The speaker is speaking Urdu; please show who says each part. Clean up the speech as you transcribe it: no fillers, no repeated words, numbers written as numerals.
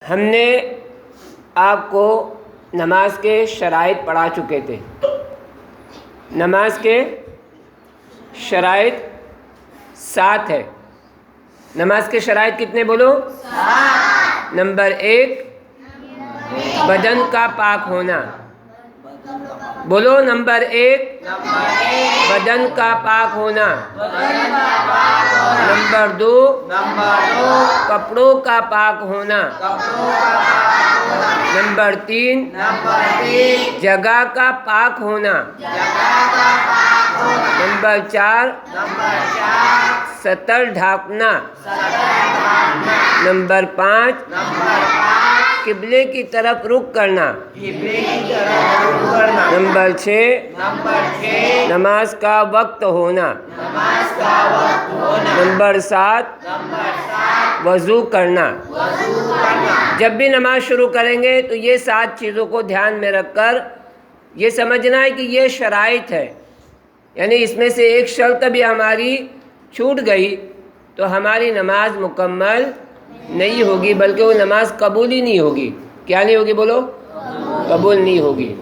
Speaker 1: ہم نے آپ کو نماز کے شرائط پڑھا چکے تھے۔ نماز کے شرائط 7 ہے۔ نماز کے شرائط کتنے بولو؟ 7۔ نمبر 1 بدن کا پاک ہونا، بولو نمبر 1 بدن کا پاک ہونا۔ نمبر 2 کپڑوں کا پاک ہونا۔ نمبر 3 جگہ کا پاک ہونا۔ نمبر 4 سطر ڈھانپنا۔ نمبر 5 قبلے کی طرف رخ کرنا۔ نمبر 6 نماز کا وقت ہونا۔ نمبر 7 وضو کرنا۔ جب بھی نماز شروع کریں گے تو یہ 7 چیزوں کو دھیان میں رکھ کر یہ سمجھنا ہے کہ یہ شرائط ہے، یعنی اس میں سے ایک شرط بھی ہماری چھوٹ گئی تو ہماری نماز مکمل نہیں ہوگی، بلکہ وہ نماز قبول ہی نہیں ہوگی۔ کیا نہیں ہوگی بولو؟ قبول نہیں ہوگی۔